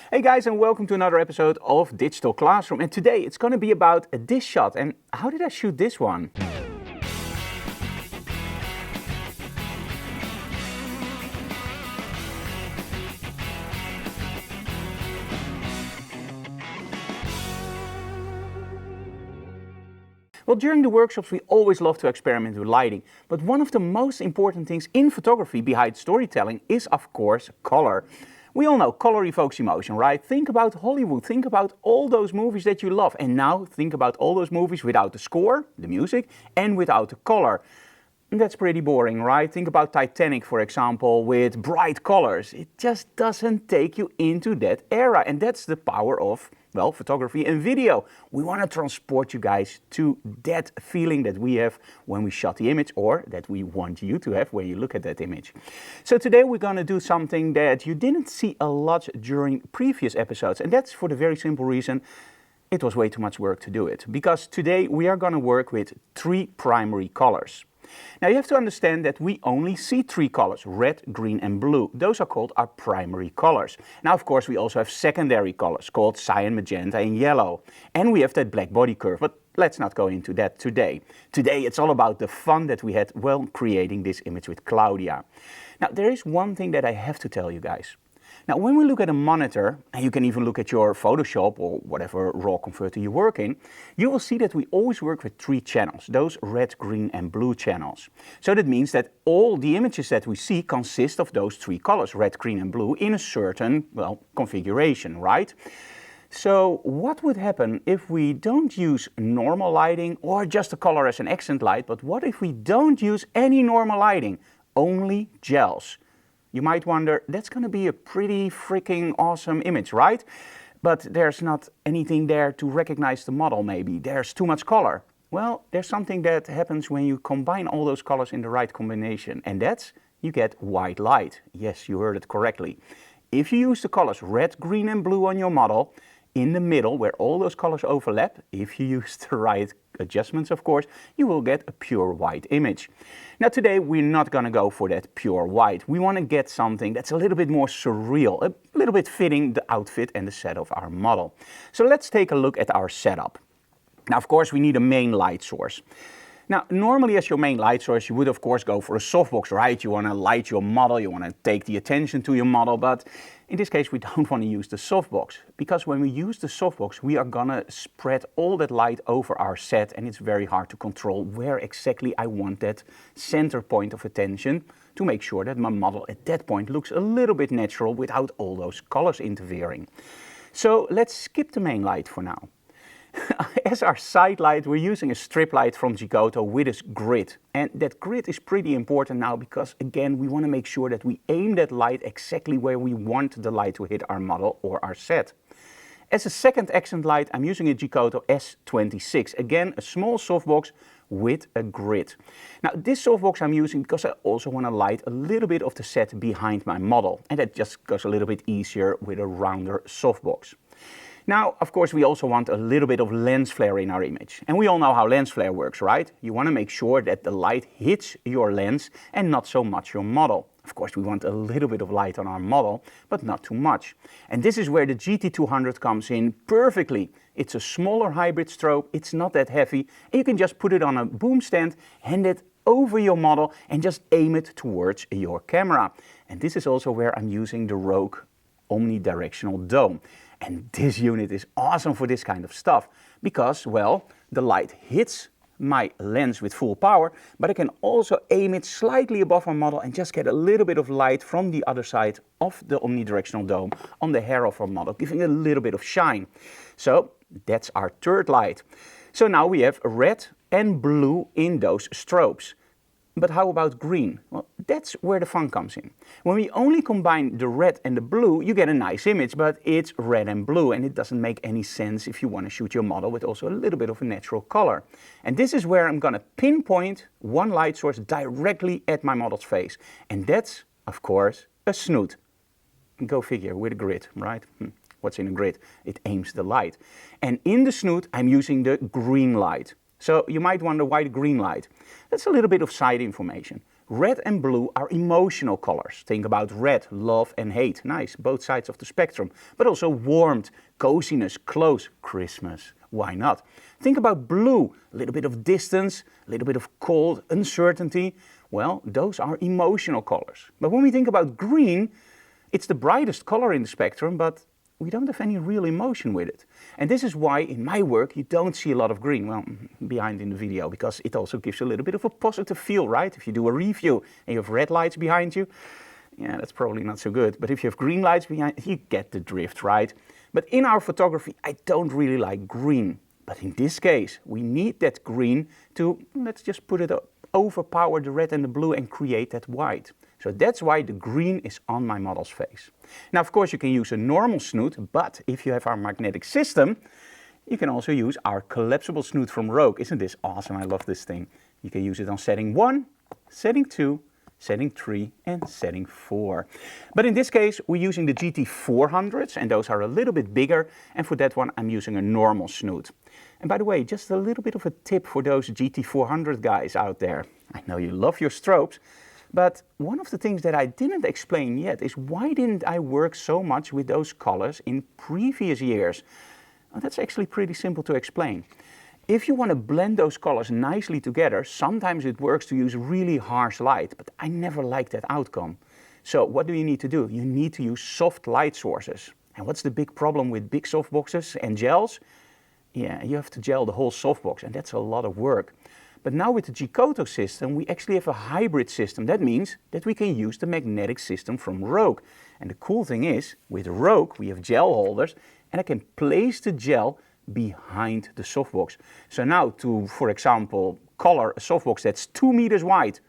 Hey guys, and welcome to another episode of Digital Classroom. And today it's going to be about this shot. And how did I shoot this one? Well, during the workshops we always love to experiment with lighting, but one of the most important things in photography behind storytelling is of course color. We all know color evokes emotion, right? Think about Hollywood, think about all those movies that you love, and now think about all those movies without the score, the music, and without the color. That's pretty boring, right? Think about Titanic, for example, with bright colors. It just doesn't take you into that era, and that's the power of, well, photography and video. We want to transport you guys to that feeling that we have when we shot the image, or that we want you to have when you look at that image. So today we're going to do something that you didn't see a lot during previous episodes, and that's for the very simple reason it was way too much work to do it. Because today we are going to work with 3 primary colors. Now you have to understand that we only see 3 colors, red, green and blue. Those are called our primary colors. Now of course we also have secondary colors called cyan, magenta and yellow. And we have that black body curve, but let's not go into that today. Today it's all about the fun that we had while creating this image with Claudia. Now there is one thing that I have to tell you guys. Now when we look at a monitor, and you can even look at your Photoshop or whatever raw converter you work in, you will see that we always work with 3 channels, those red, green and blue channels. So that means that all the images that we see consist of those 3 colors, red, green and blue, in a certain, well, configuration, right? So what would happen if we don't use normal lighting or just the color as an accent light, but what if we don't use any normal lighting, only gels? You might wonder, that's going to be a pretty freaking awesome image, right? But there's not anything there to recognize the model maybe. There's too much color. Well, there's something that happens when you combine all those colors in the right combination, and that's you get white light. Yes, you heard it correctly. If you use the colors red, green and blue on your model, in the middle where all those colors overlap, if you use the right adjustments of course, you will get a pure white image. Now today we're not going to go for that pure white. We want to get something that's a little bit more surreal, a little bit fitting the outfit and the set of our model. So let's take a look at our setup. Now of course we need a main light source. Now, normally as your main light source, you would of course go for a softbox, right? You want to light your model, you want to take the attention to your model, but in this case we don't want to use the softbox. Because when we use the softbox, we are gonna spread all that light over our set, and it's very hard to control where exactly I want that center point of attention to make sure that my model at that point looks a little bit natural without all those colors interfering. So let's skip the main light for now. As our side light, we're using a strip light from Giotto with a grid. And that grid is pretty important now because, again, we want to make sure that we aim that light exactly where we want the light to hit our model or our set. As a second accent light, I'm using a Giotto S26. Again, a small softbox with a grid. Now, this softbox I'm using because I also want to light a little bit of the set behind my model. And that just goes a little bit easier with a rounder softbox. Now, of course, we also want a little bit of lens flare in our image. And we all know how lens flare works, right? You want to make sure that the light hits your lens and not so much your model. Of course, we want a little bit of light on our model, but not too much. And this is where the GT200 comes in perfectly. It's a smaller hybrid strobe, it's not that heavy, and you can just put it on a boom stand, hand it over your model and just aim it towards your camera. And this is also where I'm using the Rogue omnidirectional dome. And this unit is awesome for this kind of stuff because, well, the light hits my lens with full power, but I can also aim it slightly above my model and just get a little bit of light from the other side of the omnidirectional dome on the hair of our model, giving a little bit of shine. So that's our third light. So now we have red and blue in those strobes. But how about green? Well, that's where the fun comes in. When we only combine the red and the blue, you get a nice image, but it's red and blue, and it doesn't make any sense if you want to shoot your model with also a little bit of a natural color. And this is where I'm going to pinpoint one light source directly at my model's face. And that's, of course, a snoot. Go figure, with a grid, right? What's in a grid? It aims the light. And in the snoot, I'm using the green light. So you might wonder why the green light. That's a little bit of side information. Red and blue are emotional colors. Think about red, love and hate. Nice, both sides of the spectrum. But also warmth, coziness, close, Christmas. Why not? Think about blue, a little bit of distance, a little bit of cold, uncertainty. Well, those are emotional colors. But when we think about green, it's the brightest color in the spectrum, but we don't have any real emotion with it. And this is why in my work you don't see a lot of green, well, behind in the video, because it also gives you a little bit of a positive feel, right? If you do a review and you have red lights behind you, yeah, that's probably not so good. But if you have green lights behind, you get the drift, right? But in our photography, I don't really like green. But in this case, we need that green to, let's just put it up, overpower the red and the blue and create that white. So that's why the green is on my model's face. Now, of course, you can use a normal snoot, but if you have our magnetic system, you can also use our collapsible snoot from Rogue. Isn't this awesome? I love this thing. You can use it on setting 1, setting 2, setting 3 and setting 4. But in this case, we're using the GT400s, and those are a little bit bigger, and for that one I'm using a normal snoot. And by the way, just a little bit of a tip for those GT400 guys out there. I know you love your strobes, but one of the things that I didn't explain yet is why didn't I work so much with those colors in previous years? Well, that's actually pretty simple to explain. If you want to blend those colors nicely together, sometimes it works to use really harsh light, but I never liked that outcome. So what do you need to do? You need to use soft light sources. And what's the big problem with big softboxes and gels? Yeah, you have to gel the whole softbox, and that's a lot of work. But now with the G-Koto system, we actually have a hybrid system. That means that we can use the magnetic system from Rogue. And the cool thing is, with Rogue, we have gel holders, and I can place the gel behind the softbox. So now to, for example, color a softbox that's 2 meters wide,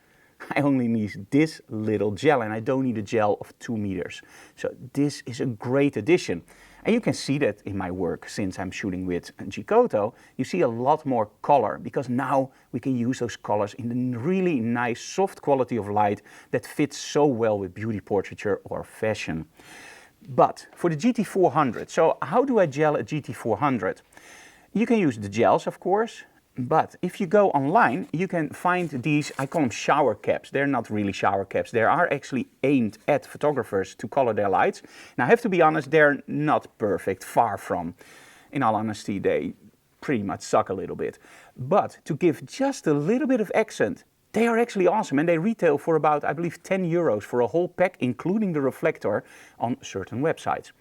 I only need this little gel, and I don't need a gel of 2 meters. So this is a great addition. And you can see that in my work, since I'm shooting with G-Koto, you see a lot more color, because now we can use those colors in a really nice soft quality of light that fits so well with beauty portraiture or fashion. But for the GT400, so how do I gel a GT400? You can use the gels, of course, but if you go online, you can find these, I call them shower caps. They're not really shower caps. They are actually aimed at photographers to color their lights. Now, I have to be honest, they're not perfect, far from. In all honesty, they pretty much suck a little bit. But to give just a little bit of accent, they are actually awesome, and they retail for about, I believe, 10 euros for a whole pack, including the reflector, on certain websites.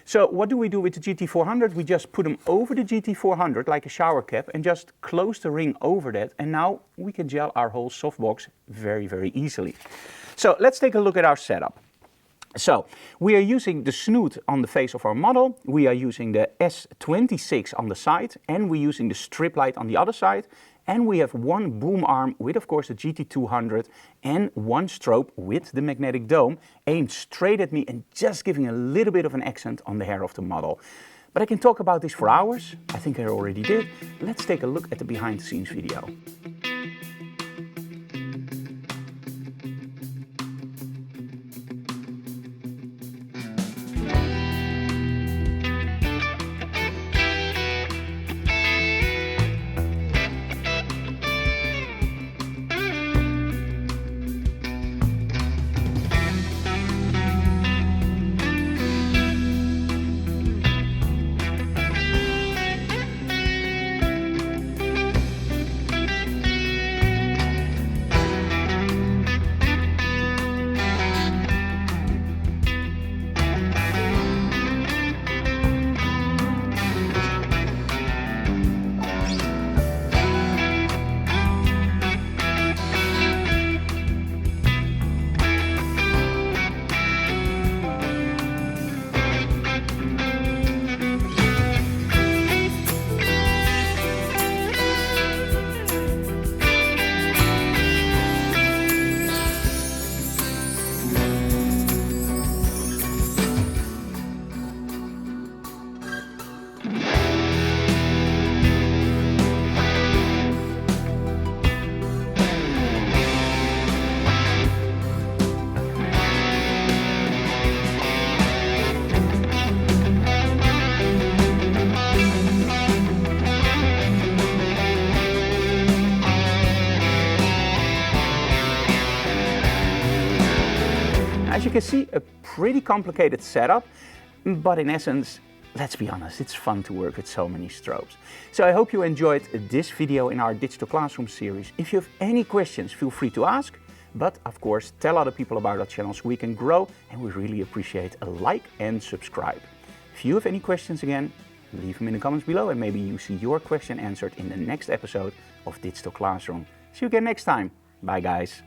So what do we do with the GT400? We just put them over the GT400 like a shower cap and just close the ring over that, and now we can gel our whole softbox very, very easily. So let's take a look at our setup. So we are using the snoot on the face of our model, we are using the S26 on the side, and we're using the strip light on the other side. And we have one boom arm with, of course, the GT200 and one strobe with the magnetic dome aimed straight at me and just giving a little bit of an accent on the hair of the model. But I can talk about this for hours. I think I already did. Let's take a look at the behind the scenes video. you can see, a pretty complicated setup, but in essence, let's be honest, it's fun to work with so many strobes. So I hope you enjoyed this video in our Digital Classroom series. If you have any questions, feel free to ask. But of course, tell other people about our channel so we can grow, and we really appreciate a like and subscribe. If you have any questions again, leave them in the comments below and maybe you see your question answered in the next episode of Digital Classroom. See you again next time. Bye guys.